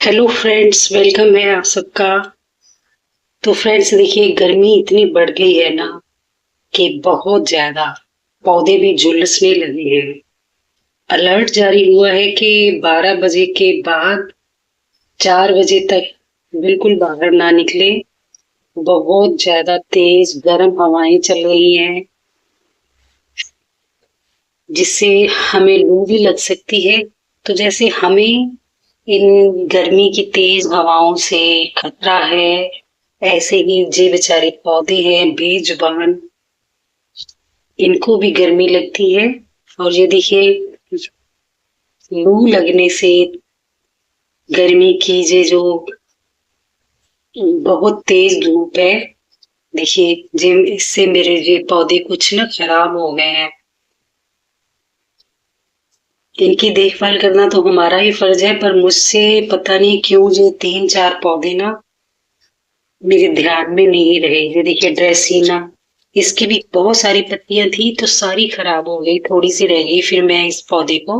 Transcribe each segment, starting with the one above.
Hello friends, welcome है आप सबका। तो फ्रेंड्स देखिए, गर्मी इतनी बढ़ गई है ना कि बहुत ज्यादा पौधे भी झुलसने लगे हैं। अलर्ट जारी हुआ है कि 12 बजे के बाद 4 बजे तक बिल्कुल बाहर ना निकले। बहुत ज्यादा तेज गर्म हवाएं चल रही हैं, जिससे हमें लू भी लग सकती है। तो जैसे हमें इन गर्मी की तेज हवाओं से खतरा है, ऐसे ही जे बेचारे पौधे हैं बेजुबान, इनको भी गर्मी लगती है। और ये देखिए, लू लगने से गर्मी की ये जो बहुत तेज धूप है, देखिए जे इससे मेरे ये पौधे कुछ ना खराब हो गए हैं। इनकी देखभाल करना तो हमारा ही फर्ज है, पर मुझसे पता नहीं क्यों ये 3-4 पौधे ना मेरे ध्यान में नहीं रहे। ये देखिए ड्रेसीना, इसकी भी बहुत सारी पत्तियां थी तो सारी खराब हो गई, थोड़ी सी रह गई। फिर मैं इस पौधे को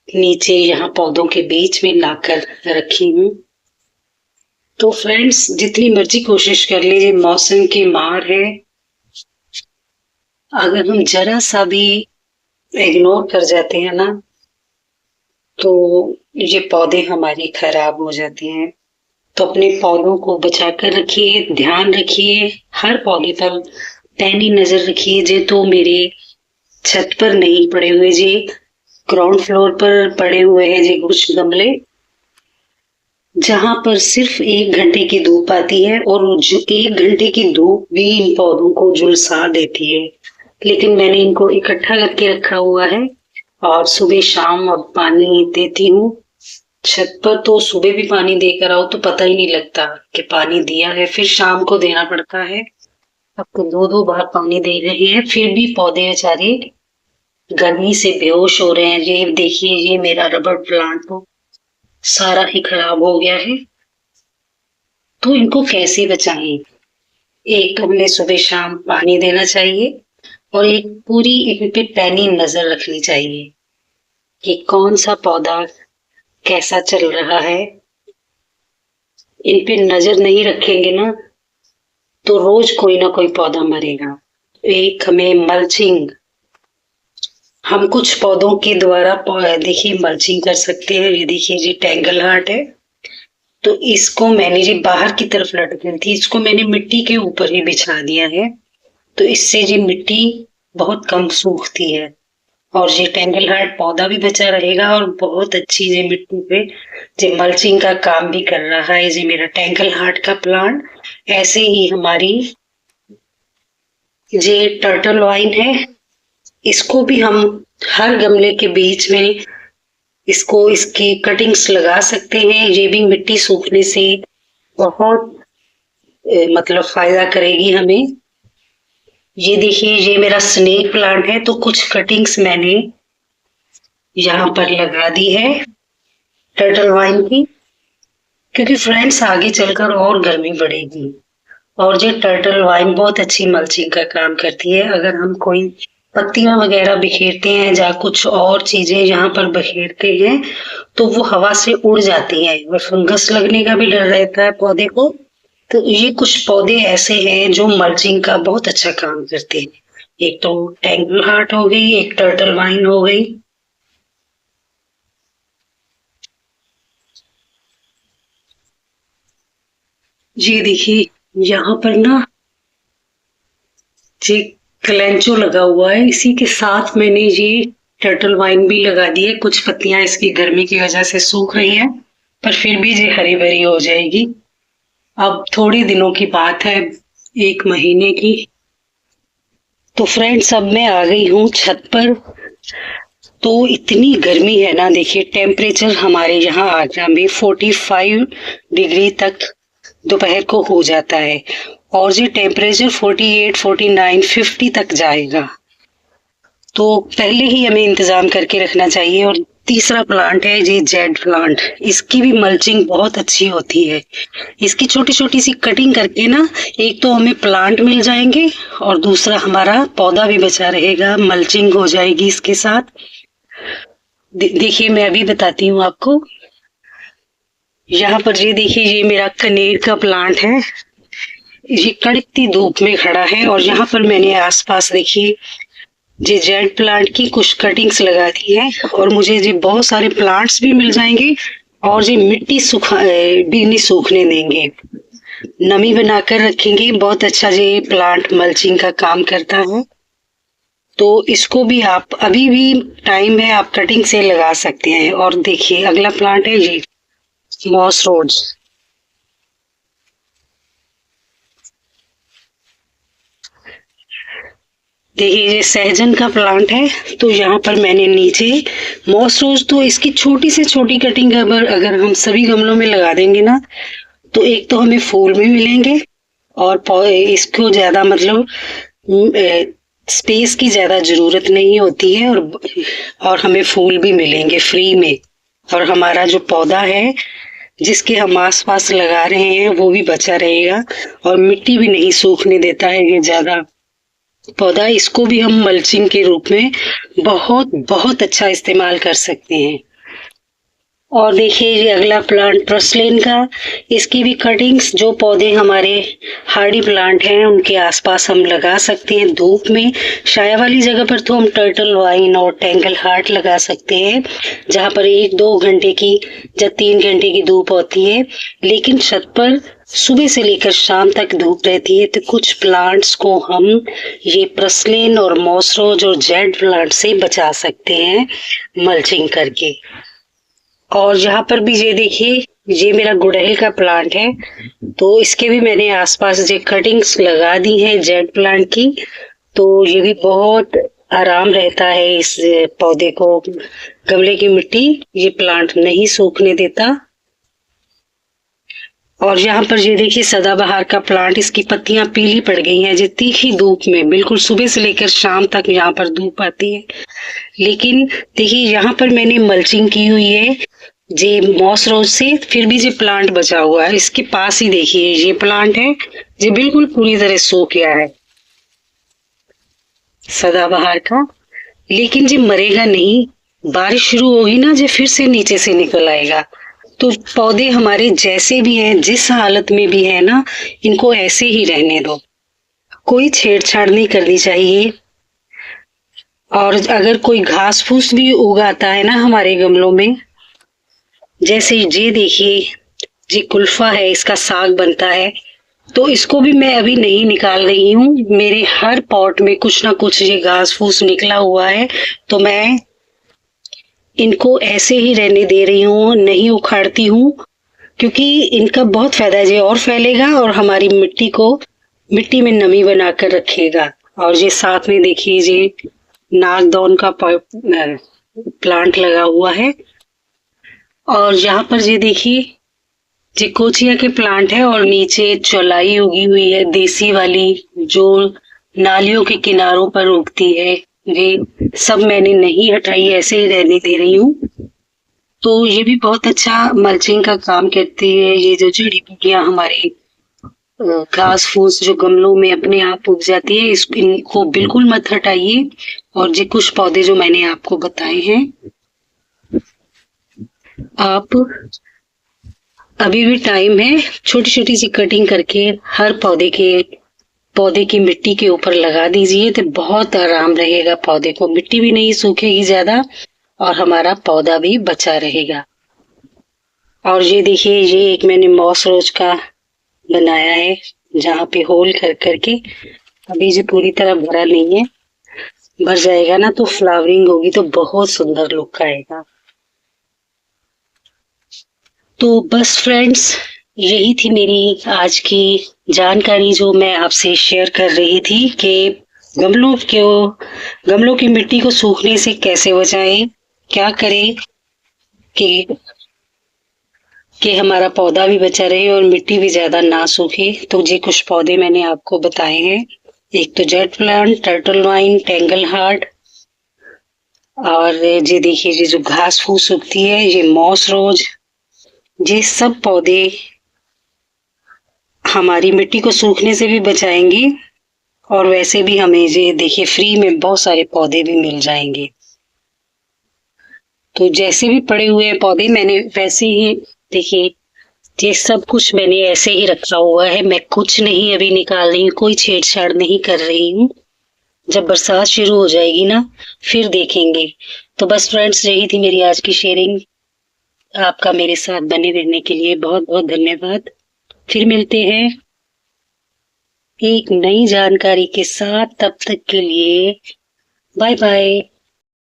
नीचे यहाँ पौधों के बीच में लाकर रखी हूँ। तो फ्रेंड्स, जितनी मर्जी कोशिश कर लीजिए, मौसम की मार है। अगर हम जरा सा भी इग्नोर कर जाते हैं ना, तो ये पौधे हमारे खराब हो जाते हैं। तो अपने पौधों को बचा कर रखिए, ध्यान रखिए, हर पौधे पर पैनी नजर रखिए। जे तो मेरे छत पर नहीं पड़े हुए, जे ग्राउंड फ्लोर पर पड़े हुए हैं जे कुछ गमले, जहां पर सिर्फ 1 घंटे की धूप आती है, और जो 1 घंटे की धूप भी इन पौधों को झुलसा देती है। लेकिन मैंने इनको इकट्ठा करके रखा हुआ है और सुबह शाम अब पानी देती हूँ। छत पर तो सुबह भी पानी देकर आओ तो पता ही नहीं लगता कि पानी दिया है, फिर शाम को देना पड़ता है। अब तो 2-2 बार पानी दे रहे हैं, फिर भी पौधे बेचारे गर्मी से बेहोश हो रहे हैं। ये देखिए, ये मेरा रबर प्लांट तो सारा ही खराब हो गया है। तो इनको कैसे बचाएं? एक तो हमें सुबह शाम पानी देना चाहिए, और एक पूरी इन पे पैनी नजर रखनी चाहिए कि कौन सा पौधा कैसा चल रहा है। इन पे नजर नहीं रखेंगे ना, तो रोज कोई ना कोई पौधा मरेगा। एक हमें मल्चिंग, हम कुछ पौधों के द्वारा देखिए मल्चिंग कर सकते हैं। ये देखिए, ये टेंगल हार्ट है, तो इसको मैंने ये बाहर की तरफ लटकी थी, इसको मैंने मिट्टी के ऊपर ही बिछा दिया है। तो इससे ये मिट्टी बहुत कम सूखती है, और ये टेंगल हार्ट पौधा भी बचा रहेगा, और बहुत अच्छी ये मिट्टी पे ये मल्चिंग का काम भी कर रहा है। ये मेरा टेंगल हार्ट का प्लांट। ऐसे ही हमारी ये टर्टल वाइन है, इसको भी हम हर गमले के बीच में इसको इसकी कटिंग्स लगा सकते हैं। ये भी मिट्टी सूखने से बहुत मतलब फायदा करेगी हमें। ये देखिए, ये मेरा स्नेक प्लांट है, तो कुछ कटिंग्स मैंने यहाँ पर लगा दी है टर्टल वाइन की, क्योंकि फ्रेंड्स आगे चलकर और गर्मी बढ़ेगी। और ये टर्टल वाइन बहुत अच्छी मल्चिंग का काम करती है। अगर हम कोई पत्तियां वगैरह बिखेरते हैं या कुछ और चीजें यहाँ पर बिखेरते हैं, तो वो हवा से उड़ जाती हैं, और फंगस लगने का भी डर रहता है पौधे को। तो ये कुछ पौधे ऐसे हैं जो मल्चिंग का बहुत अच्छा काम करते हैं। एक तो टेंगल हार्ट हो गई, एक टर्टल वाइन हो गई। ये देखिए, यहाँ पर ना ये कलेंचो लगा हुआ है, इसी के साथ मैंने ये टर्टल वाइन भी लगा दी है। कुछ पत्तियां इसकी गर्मी की वजह से सूख रही हैं, पर फिर भी ये हरी भरी हो जाएगी। अब थोड़े दिनों की बात है, 1 महीने की। तो फ्रेंड्स, अब मैं आ गई हूँ छत पर। तो इतनी गर्मी है ना, देखिए टेम्परेचर हमारे यहाँ आगरा में 45 डिग्री तक दोपहर को हो जाता है, और ये टेम्परेचर 48, 49, 50 तक जाएगा। तो पहले ही हमें इंतजाम करके रखना चाहिए। और तीसरा प्लांट है ये जेड प्लांट, इसकी भी मल्चिंग बहुत अच्छी होती है। इसकी छोटी छोटी सी कटिंग करके ना, एक तो हमें प्लांट मिल जाएंगे, और दूसरा हमारा पौधा भी बचा रहेगा, मल्चिंग हो जाएगी इसके साथ। देखिए, मैं अभी बताती हूँ आपको। यहाँ पर ये देखिए, ये मेरा कनेर का प्लांट है। ये कड़कती धूप में खड़ा है और यहाँ पर मैंने आसपास देखिए ये जेड प्लांट की कुछ कटिंग्स लगा दी है और मुझे ये बहुत सारे प्लांट्स भी मिल जाएंगे और ये मिट्टी सूखा भी नहीं सूखने देंगे, नमी बनाकर रखेंगे। बहुत अच्छा ये प्लांट मल्चिंग का काम करता है। तो इसको भी आप अभी भी टाइम है, आप कटिंग से लगा सकते हैं। और देखिए अगला प्लांट है ये मॉस रोड्स। देखिए ये सहजन का प्लांट है। तो यहाँ पर मैंने नीचे मॉस रोज, तो इसकी छोटी से छोटी कटिंग अगर हम सभी गमलों में लगा देंगे ना, तो एक तो हमें फूल भी मिलेंगे और इसको ज्यादा मतलब स्पेस की ज्यादा जरूरत नहीं होती है और हमें फूल भी मिलेंगे फ्री में। और हमारा जो पौधा है जिसके हम आसपास लगा रहे हैं वो भी बचा रहेगा और मिट्टी भी नहीं सूखने देता है ये ज्यादा पौधा। इसको भी हम मल्चिंग के रूप में बहुत बहुत अच्छा इस्तेमाल कर सकते हैं। और देखिए ये अगला प्लांट प्रसलेन का, इसकी भी कटिंग्स, जो पौधे हमारे हार्डी प्लांट हैं उनके आसपास हम लगा सकते हैं धूप में। छाया वाली जगह पर तो हम टर्टल वाइन और टेंगल हार्ट लगा सकते हैं जहां पर 1-2 घंटे की या 3 घंटे की धूप होती है, लेकिन छत पर सुबह से लेकर शाम तक धूप रहती है। तो कुछ प्लांट्स को हम ये प्रसलेन और मॉसरोज और जेड प्लांट से बचा सकते हैं मल्चिंग करके। और यहाँ पर भी ये देखिए, ये मेरा गुड़हल का प्लांट है, तो इसके भी मैंने आसपास ये कटिंग्स लगा दी है जेड प्लांट की। तो ये भी बहुत आराम रहता है इस पौधे को, गमले की मिट्टी ये प्लांट नहीं सूखने देता। और यहाँ पर ये देखिए सदाबहार का प्लांट, इसकी पत्तियां पीली पड़ गई हैं। ये तीखी धूप में बिल्कुल सुबह से लेकर शाम तक यहाँ पर धूप आती है, लेकिन देखिए यहाँ पर मैंने मल्चिंग की हुई है जे मॉस रोज से, फिर भी ये प्लांट बचा हुआ है। इसके पास ही देखिए ये प्लांट है जो बिल्कुल पूरी तरह सूख गया है सदाबहार का, लेकिन ये मरेगा नहीं। बारिश शुरू होगी ना, ये फिर से नीचे से निकल आएगा। तो पौधे हमारे जैसे भी हैं, जिस हालत में भी है ना, इनको ऐसे ही रहने दो, कोई छेड़छाड़ नहीं करनी चाहिए। और अगर कोई घास फूस भी उगाता है ना हमारे गमलों में, जैसे ये देखिए ये कुल्फा है, इसका साग बनता है, तो इसको भी मैं अभी नहीं निकाल रही हूँ। मेरे हर पॉट में कुछ ना कुछ ये घास फूस निकला हुआ है, तो मैं इनको ऐसे ही रहने दे रही हूँ, नहीं उखाड़ती हूँ, क्योंकि इनका बहुत फायदा है। ये और फैलेगा और हमारी मिट्टी में नमी बनाकर रखेगा। और ये साथ में देखिए ये नागदौन का प्लांट लगा हुआ है। और यहाँ पर ये देखिए ये कोचिया के प्लांट है और नीचे चौलाई उगी हुई है देसी वाली, जो नालियों के किनारों पर उगती है। ये सब मैंने नहीं हटाई, ऐसे ही रहने दे रही हूँ। तो ये भी बहुत अच्छा मल्चिंग का काम करती है। ये जो जड़ी बूटियां हमारे घास फूस जो गमलों में अपने आप उग जाती है, इनको बिल्कुल मत हटाइए। और ये कुछ पौधे जो मैंने आपको बताए हैं, आप अभी भी टाइम है, छोटी छोटी सी कटिंग करके हर पौधे की मिट्टी के ऊपर लगा दीजिए, तो बहुत आराम रहेगा पौधे को, मिट्टी भी नहीं सूखेगी ज्यादा और हमारा पौधा भी बचा रहेगा। और ये देखिए ये एक मैंने मॉस रोज का बनाया है जहाँ पे होल कर करके, अभी जो पूरी तरह भरा नहीं है, भर जाएगा ना तो फ्लावरिंग होगी तो बहुत सुंदर लुक आएगा। तो बस फ्रेंड्स, यही थी मेरी आज की जानकारी जो मैं आपसे शेयर कर रही थी कि गमलों की मिट्टी को सूखने से कैसे बचाएं, क्या करें कि हमारा पौधा भी बचा रहे और मिट्टी भी ज्यादा ना सूखे। तो ये कुछ पौधे मैंने आपको बताए हैं, एक तो jade plant, turtle vine, tangle heart, और ये देखिए ये जो घास फूस उगती है ये मॉस रोज। ये सब पौधे हमारी मिट्टी को सूखने से भी बचाएंगे और वैसे भी हमें ये देखिए फ्री में बहुत सारे पौधे भी मिल जाएंगे। तो जैसे भी पड़े हुए पौधे मैंने वैसे ही देखिए ये सब कुछ मैंने ऐसे ही रखा हुआ है, मैं कुछ नहीं अभी निकाल रही हूँ, कोई छेड़छाड़ नहीं कर रही हूँ। जब बरसात शुरू हो जाएगी ना फिर देखेंगे। तो बस फ्रेंड्स, यही थी मेरी आज की शेयरिंग। आपका मेरे साथ बने रहने के लिए बहुत बहुत धन्यवाद। फिर मिलते हैं एक नई जानकारी के साथ, तब तक के लिए बाय बाय।